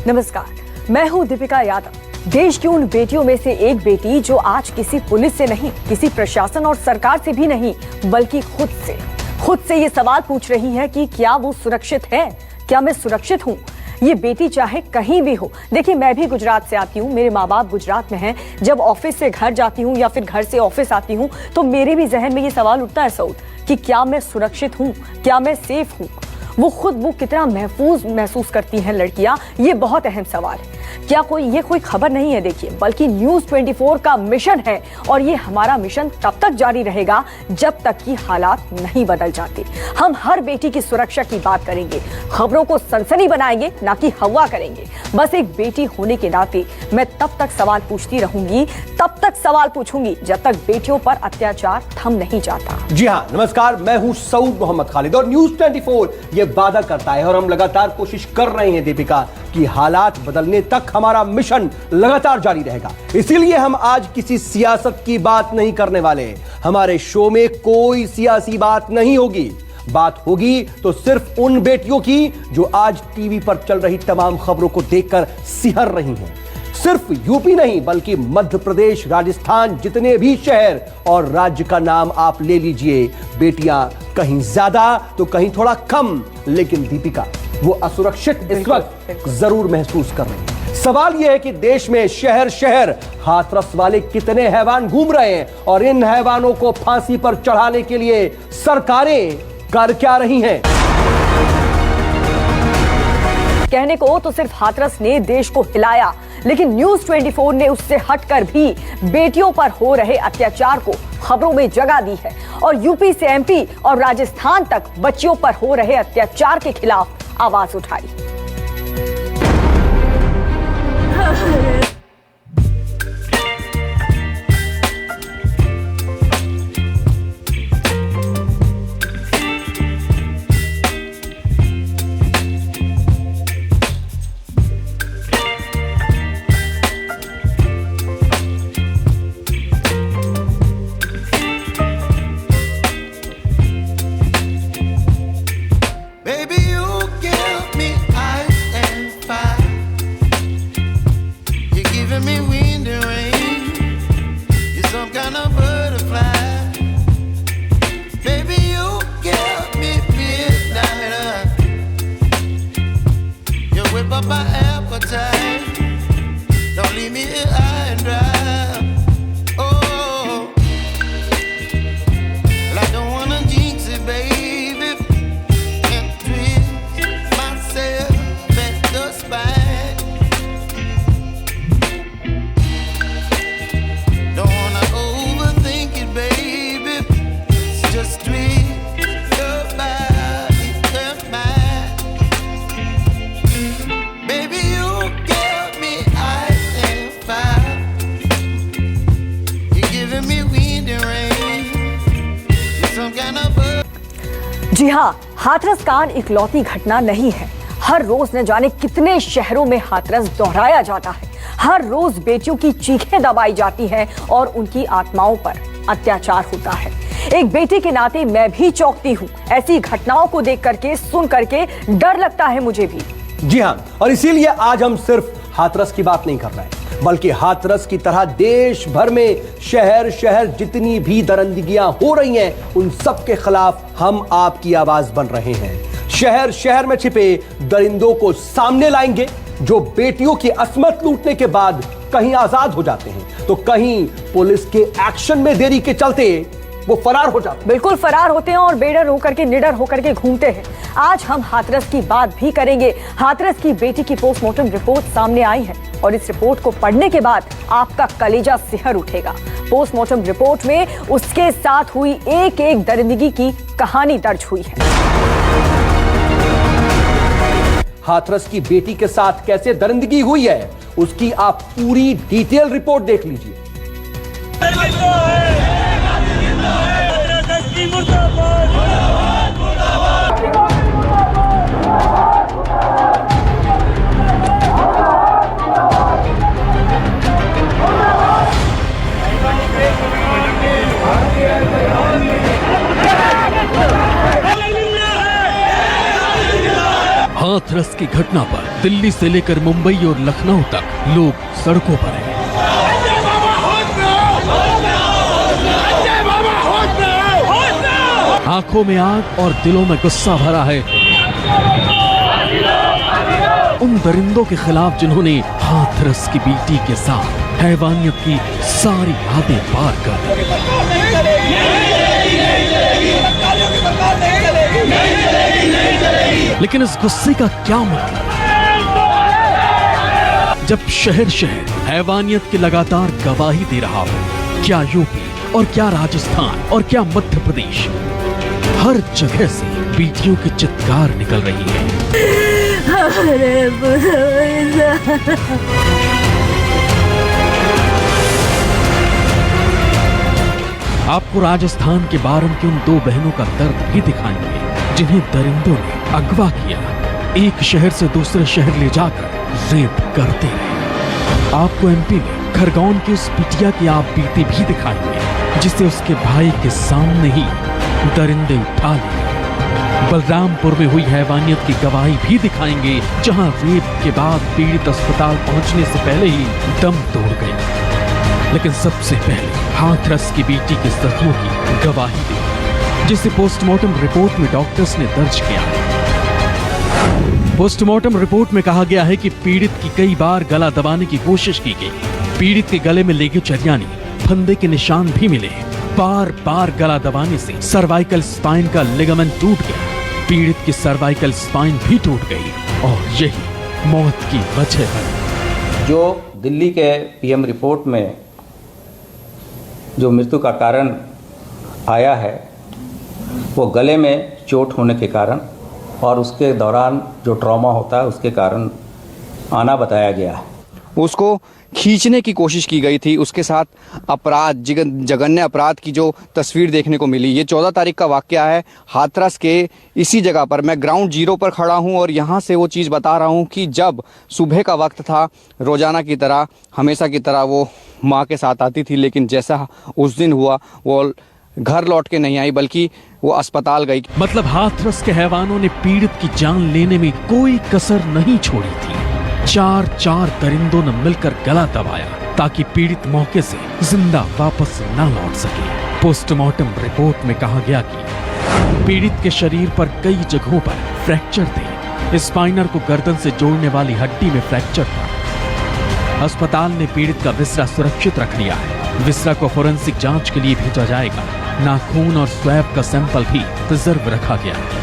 नमस्कार, मैं हूं दीपिका यादव। देश की उन बेटियों में से एक बेटी जो आज किसी पुलिस से नहीं, किसी प्रशासन और सरकार से भी नहीं, बल्कि खुद से ये सवाल पूछ रही है कि क्या वो सुरक्षित है, क्या मैं सुरक्षित हूँ। ये बेटी चाहे कहीं भी हो। देखिए, मैं भी गुजरात से आती हूँ, मेरे माँ बाप गुजरात में हैं। जब ऑफिस से घर जाती हूँ या फिर घर से ऑफिस आती हूँ तो मेरे भी जहन में ये सवाल उठता है सऊद कि क्या मैं सुरक्षित हूँ, क्या मैं सेफ हूँ। वो कितना महफूज महसूस करती हैं लड़कियां, ये बहुत अहम सवाल है। क्या ये कोई खबर नहीं है देखिए, बल्कि न्यूज़ 24 का मिशन है और ये हमारा मिशन तब तक जारी रहेगा जब तक कि हालात नहीं बदल जाते। हम हर बेटी की सुरक्षा की बात करेंगे, खबरों को सनसनी बनाएंगे, ना कि हवा करेंगे। बस एक बेटी होने के नाते मैं तब तक सवाल पूछती रहूंगी, तब तक सवाल पूछूंगी जब तक बेटियों पर अत्याचार थम नहीं जाता। जी हाँ, नमस्कार, मैं हूं सऊद मोहम्मद खालिद और न्यूज़ 24 ये वादा करता है और हम लगातार कोशिश कर रहे हैं दीपिका कि हालात बदलने तक हमारा मिशन लगातार जारी रहेगा। इसीलिए हम आज किसी सियासत की बात नहीं करने वाले। हमारे शो में कोई सियासी बात नहीं होगी। बात होगी तो सिर्फ उन बेटियों की जो आज टीवी पर चल रही तमाम खबरों को देखकर सिहर रही हैं। सिर्फ यूपी नहीं बल्कि मध्य प्रदेश, राजस्थान, जितने भी शहर और राज्य का नाम आप ले लीजिए, बेटियां कहीं ज्यादा तो कहीं थोड़ा कम, लेकिन दीपिका वो असुरक्षित इस वक्त जरूर महसूस कर रही है। सवाल यह है कि देश में शहर शहर हाथरस वाले कितने हैवान घूम रहे हैं और इन हैवानों को फांसी पर चढ़ाने के लिए सरकारें कर क्या रही हैं। कहने को तो सिर्फ हाथरस ने देश को हिलाया, लेकिन न्यूज़ 24 ने उससे हटकर भी बेटियों पर हो रहे अत्याचार को खबरों में जगह दी है और यूपी से एमपी और राजस्थान तक बच्चियों पर हो रहे अत्याचार के खिलाफ आवाज उठाई। जी हाँ, हाथरस कांड इकलौती घटना नहीं है। हर रोज न जाने कितने शहरों में हाथरस दोहराया जाता है। हर रोज बेटियों की चीखें दबाई जाती हैं और उनकी आत्माओं पर अत्याचार होता है। एक बेटे के नाते मैं भी चौंकती हूँ। ऐसी घटनाओं को देख करके, सुन करके डर लगता है मुझे भी। जी हाँ, और इसीलिए आज हम सिर्फ हाथरस की बात नहीं कर रहे हैं, बल्कि हाथरस की तरह देश भर में शहर शहर जितनी भी दरिंदगियां हो रही हैं, उन सब के खिलाफ हम आपकी आवाज बन रहे हैं। शहर शहर में छिपे दरिंदों को सामने लाएंगे, जो बेटियों की अस्मत लूटने के बाद कहीं आजाद हो जाते हैं तो कहीं पुलिस के एक्शन में देरी के चलते वो फरार हो जाते हैं। बिल्कुल फरार होते हैं और बेडर होकर के, निडर होकर के घूमते हैं। आज हम हाथरस की बात भी करेंगे। हाथरस की बेटी की पोस्टमार्टम रिपोर्ट सामने आई है और इस रिपोर्ट को पढ़ने के बाद आपका कलेजा सिहर उठेगा। पोस्टमार्टम रिपोर्ट में उसके साथ हुई एक एक दरिंदगी की कहानी दर्ज हुई है। हाथरस की बेटी के साथ कैसे दरिंदगी हुई है, उसकी आप पूरी डिटेल रिपोर्ट देख लीजिए। हाथरस की घटना पर दिल्ली से लेकर मुंबई और लखनऊ तक लोग सड़कों पर हैं। आंखों में आग और दिलों में गुस्सा भरा है उन दरिंदों के खिलाफ जिन्होंने हाथरस की बेटी के साथ हैवानियत की सारी हदें पार कर दी। लेकिन इस गुस्से का क्या मतलब? जब शहर शहर हैवानियत की लगातार गवाही दे रहा हो, क्या यूपी और क्या राजस्थान और क्या मध्य प्रदेश, हर जगह से बेटियों की चित्कार निकल रही है। आपको राजस्थान के बारम की उन दो बहनों का दर्द भी दिखाएंगे जिन्हें दरिंदों ने अगवा किया, एक शहर से दूसरे शहर ले जाकर रेप करते रहे। आपको एमपी में खरगोन की उस बिटिया की आप बीती भी दिखाएंगे जिसे उसके भाई के सामने ही दरिंदे उठा लिए। बलरामपुर में हुई हैवानियत की गवाही भी दिखाएंगे जहां रेप के बाद पीड़ित अस्पताल पहुंचने से पहले ही दम तोड़ गई। लेकिन सबसे पहले हाथरस की बेटी के जख्मों की गवाही दी जिसे पोस्टमार्टम रिपोर्ट में डॉक्टर्स ने दर्ज किया। पोस्टमार्टम रिपोर्ट में कहा गया है कि पीड़ित की कई बार गला दबाने की कोशिश की गई। पीड़ित के गले में लेगे चरियानी, फंदे के निशान भी मिले। बार बार गला दबाने से सर्वाइकल स्पाइन का लिगामेंट टूट गया। पीड़ित की सर्वाइकल स्पाइन भी टूट गई और यही मौत की वजह बनी। जो दिल्ली के पीएम रिपोर्ट में जो मृत्यु का कारण आया है वो गले में चोट होने के कारण और उसके दौरान जो ट्रॉमा होता है उसके कारण आना बताया गया है। उसको खींचने की कोशिश की गई थी। उसके साथ अपराध, जघन्य अपराध की जो तस्वीर देखने को मिली। ये 14 तारीख का वाकया है। हाथरस के इसी जगह पर मैं ग्राउंड जीरो पर खड़ा हूँ और यहाँ से वो चीज़ बता रहा हूँ कि जब सुबह का वक्त था, रोज़ाना की तरह, हमेशा की तरह वो माँ के साथ आती थी, लेकिन जैसा उस दिन हुआ वो घर लौट के नहीं आई बल्कि वो अस्पताल गई। मतलब हाथरस के हैवानों ने पीड़ित की जान लेने में कोई कसर नहीं छोड़ी थी। चार दरिंदों ने मिलकर गला दबाया ताकि पीड़ित मौके से जिंदा वापस न लौट सके। पोस्टमार्टम रिपोर्ट में कहा गया कि पीड़ित के शरीर पर कई जगहों पर फ्रैक्चर थे। स्पाइनर को गर्दन से जोड़ने वाली हड्डी में फ्रैक्चर था। अस्पताल ने पीड़ित का विसरा सुरक्षित रख लिया है। विसरा को फोरेंसिक जांच के लिए भेजा जाएगा। नाखून और स्वैब का सैंपल भी रिजर्व रखा गया है।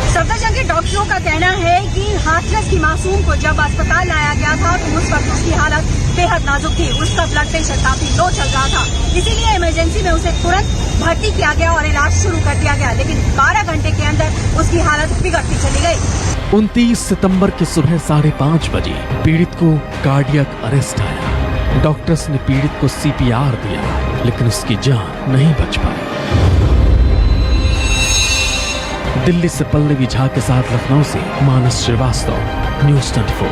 सफदरजंग के डॉक्टरों का कहना है कि हाथरस की मासूम को जब अस्पताल लाया गया था तो उस वक्त उसकी हालत बेहद नाजुक थी। उसका ब्लड प्रेशर काफी लो चल रहा था, इसीलिए इमरजेंसी में उसे तुरंत भर्ती किया गया और इलाज शुरू कर दिया गया। लेकिन 12 घंटे के अंदर उसकी हालत बिगड़ती चली गई। 29 सितंबर की सुबह 5:30 बजे पीड़ित को कार्डियक अरेस्ट आया। डॉक्टर्स ने पीड़ित को CPR दिया, लेकिन उसकी जान नहीं बच पाई। दिल्ली से पल्लवी झा के साथ लखनऊ से मानस श्रीवास्तव, न्यूज़ 24।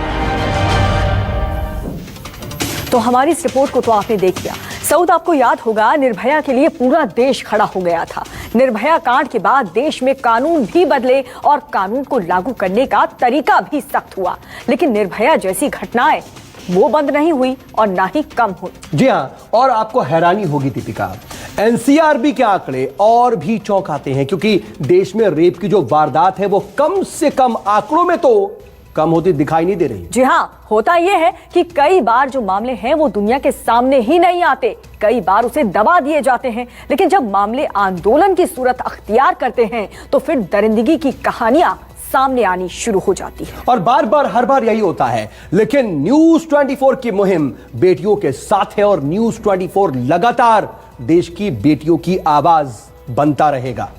तो हमारी इस रिपोर्ट को तो आपने देख लिया। सऊद, आपको याद होगा निर्भया के लिए पूरा देश खड़ा हो गया था। निर्भया कांड के बाद देश में कानून भी बदले और कानून को लागू करने का तरीका भी सख्त हुआ, लेकिन निर्भया जैसी घटनाएं वो बंद नहीं हुई और ना ही कम हुई। जी हाँ, और आपको हैरानी होगी दीपिका, एनसीआरबी के आंकड़े और भी चौंकाते हैं क्योंकि देश में रेप की जो वारदात है वो कम से कम आंकड़ों में तो कम होती दिखाई नहीं दे रही। जी हाँ, होता यह है कि कई बार जो मामले हैं वो दुनिया के सामने ही नहीं आते, कई बार उसे दबा दिए जाते हैं। लेकिन जब मामले आंदोलन की सूरत अख्तियार करते हैं तो फिर दरिंदगी की कहानियां सामने आनी शुरू हो जाती है। और बार बार हर बार यही होता है, लेकिन न्यूज़ 24 की मुहिम बेटियों के साथ है और न्यूज़ 24 लगातार देश की बेटियों की आवाज बनता रहेगा।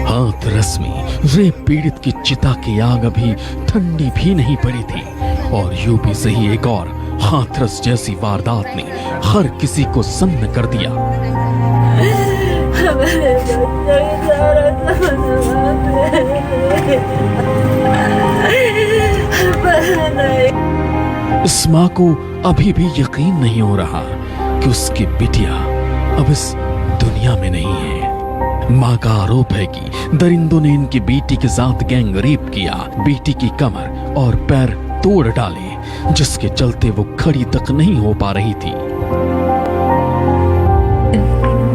हाथरस में रेप पीड़ित की चिता की आग अभी ठंडी भी नहीं पड़ी थी और यूपी से ही एक और हाथरस जैसी वारदात ने हर किसी को सन्न कर दिया। इस माँ को अभी भी यकीन नहीं हो रहा कि उसकी बिटिया अब इस दुनिया में नहीं है। माँ का आरोप है कि दरिंदों ने इनकी बेटी के साथ गैंग रेप किया, बेटी की कमर और पैर तोड़ डाले, जिसके चलते वो खड़ी तक नहीं हो पा रही थी।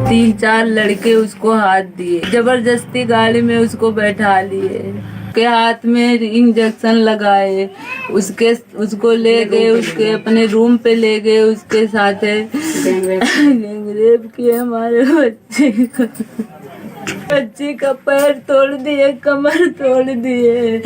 3-4 लड़के उसको हाथ दिए, जबरदस्ती गाड़ी में उसको बैठा लिए, के हाथ में इंजेक्शन लगाए, उसको ले गए, उसके अपने रूम पे ले गए, उसके साथ गैंगरेप किए हमारे बच्ची का पैर तोड़ दिए, कमर तोड़ दिए,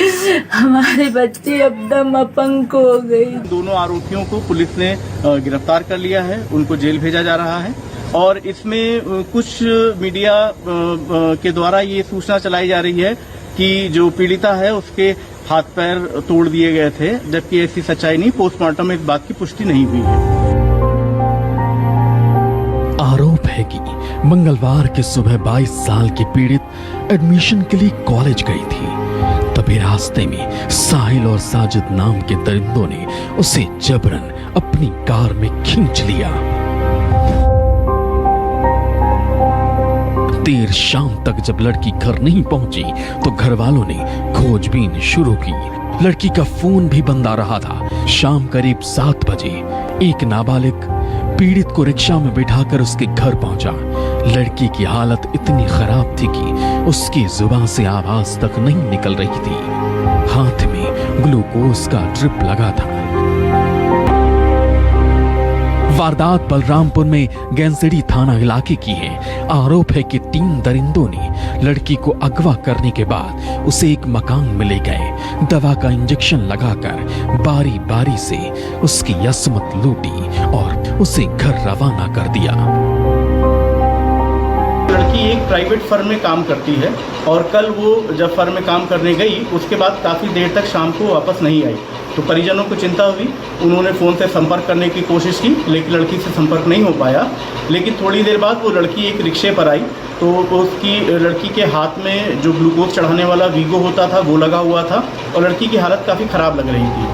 हमारी बच्ची एकदम अपंग हो गई। दोनों आरोपियों को पुलिस ने गिरफ्तार कर लिया है, उनको जेल भेजा जा रहा है और इसमें कुछ मीडिया के द्वारा ये सूचना चलाई जा रही है कि जो पीड़िता है उसके हाथ पैर तोड़ दिए गए थे, जबकि ऐसी सच्चाई नहीं। पोस्टमार्टम में इस बात की पुष्टि नहीं हुई है। आरोप है कि मंगलवार की सुबह 22 साल की पीड़ित एडमिशन के लिए कॉलेज गई थी। तभी रास्ते में साहिल और साजिद नाम के दरिंदों ने उसे जबरन अपनी कार में खींच लिया। देर शाम तक जब लड़की घर नहीं पहुंची तो घर वालों ने खोजबीन शुरू की। लड़की का फोन भी बंद आ रहा था। शाम करीब 7 बजे एक नाबालिग पीड़ित को रिक्शा में बिठाकर उसके घर पहुंचा। लड़की की हालत इतनी खराब थी कि उसकी जुबान से आवाज तक नहीं निकल रही थी। हाथ में ग्लूकोज का ड्रिप लगा था। वारदात बलरामपुर में गैंसडी थाना इलाके की है। आरोप है कि 3 दरिंदों ने लड़की को अगवा करने के बाद उसे एक मकान में ले गए। दवा का इंजेक्शन लगाकर बारी बारी से उसकी असमत लूटी और उसे घर रवाना कर दिया। लड़की एक प्राइवेट फर्म में काम करती है और कल वो जब फर्म में काम करने गई उसके बाद काफ़ी देर तक शाम को वापस नहीं आई, तो परिजनों को चिंता हुई। उन्होंने फ़ोन से संपर्क करने की कोशिश की लेकिन लड़की से संपर्क नहीं हो पाया। लेकिन थोड़ी देर बाद वो लड़की एक रिक्शे पर आई तो उसकी लड़की के हाथ में जो ग्लूकोज चढ़ाने वाला वीगो होता था वो लगा हुआ था और लड़की की हालत काफ़ी ख़राब लग रही थी।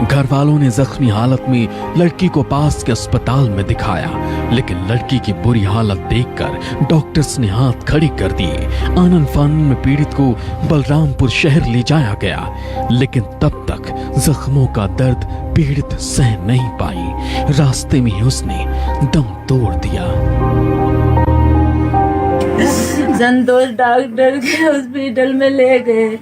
घर वालों ने जख्मी हालत में लड़की को पास के अस्पताल में दिखाया, लेकिन लड़की की बुरी हालत देखकर डॉक्टर्स ने हाथ खड़े कर दिए। आनन फानन में पीड़ित को बलरामपुर शहर ले जाया गया, लेकिन तब तक जख्मों का दर्द पीड़ित सह नहीं पाई। रास्ते में ही उसने दम तोड़ दिया। संतोष डॉक्टर के हॉस्पिटल में ले गए,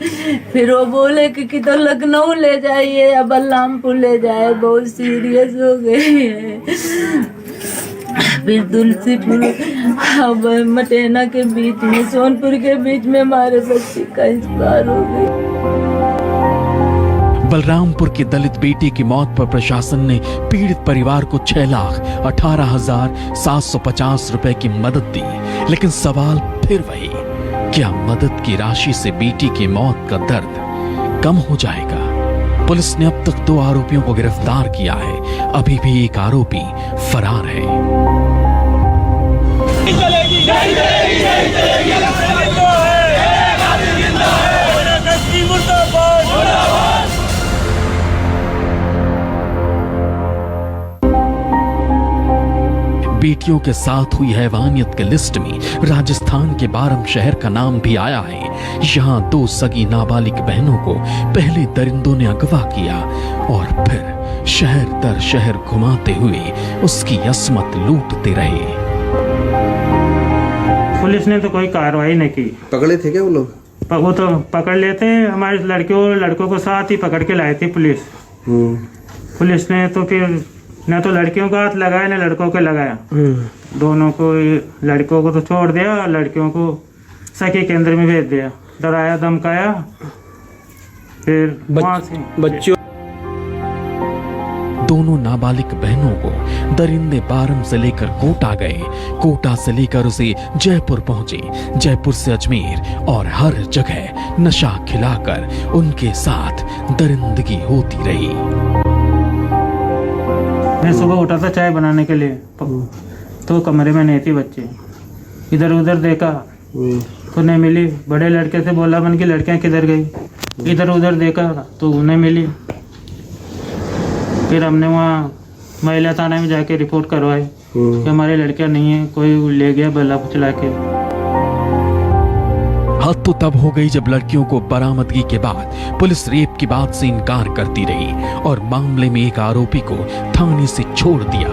फिर वो बोले कि तो लखनऊ ले जाइए या बलरामपुर ले जाए, बहुत सीरियस हो गई है। फिर तुलसीपुर मटेना के बीच में, सोनपुर के बीच में हमारे बच्चे का इंतजार हो गई। बलरामपुर की दलित बेटी की मौत पर प्रशासन ने पीड़ित परिवार को 6,18,750 रुपए की मदद दी, लेकिन सवाल फिर वही, क्या मदद की राशि से बेटी की मौत का दर्द कम हो जाएगा? पुलिस ने अब तक 2 आरोपियों को गिरफ्तार किया है। अभी भी एक आरोपी फरार है। नहीं चलेगी, नहीं चलेगी, नहीं चलेगी। बेटियों के साथ हुई हैवानियत के लिस्ट में राजस्थान के बारम शहर का नाम भी आया है। यहाँ 2 सगी नाबालिग बहनों को पहले दरिंदों ने अगवा किया और फिर शहर दर शहर घुमाते हुए उसकी असमत लूटते रहे। पुलिस ने तो कोई कार्रवाई नहीं की। पकड़े थे क्या वो लोग? वो तो पकड़ लेते हैं, हमारे लड़कों को साथ ही पकड़ के लाए थे पुलिस। पुलिस ने तो फिर न तो लड़कियों का हाथ लगाया न लड़कों के लगाया, दोनों को। लड़कों को तो छोड़ दिया और लड़कियों को सखी केंद्र में भेज दिया, डराया धमकाया। फिर वहां से बच्चों दोनों नाबालिग बहनों को दरिंदे बारम से लेकर कोटा गए, कोटा से लेकर उसे जयपुर पहुंचे, जयपुर से अजमेर और हर जगह नशा खिलाकर उनके साथ दरिंदगी होती रही। मैं सुबह उठा था चाय बनाने के लिए, तो कमरे में नहीं थी बच्ची। इधर उधर देखा तो नहीं मिली। बड़े लड़के से बोला मन की लड़कियां किधर गई, इधर उधर देखा तो उन्हें मिली। फिर हमने वहाँ महिला थाने में जाके रिपोर्ट करवाई कि हमारी लड़कियां नहीं है, कोई ले गया बल्ला चला के। हद तो तब हो गई जब लड़कियों को बरामदगी के बाद पुलिस रेप की बात से इनकार करती रही और मामले में एक आरोपी को थाने से छोड़ दिया।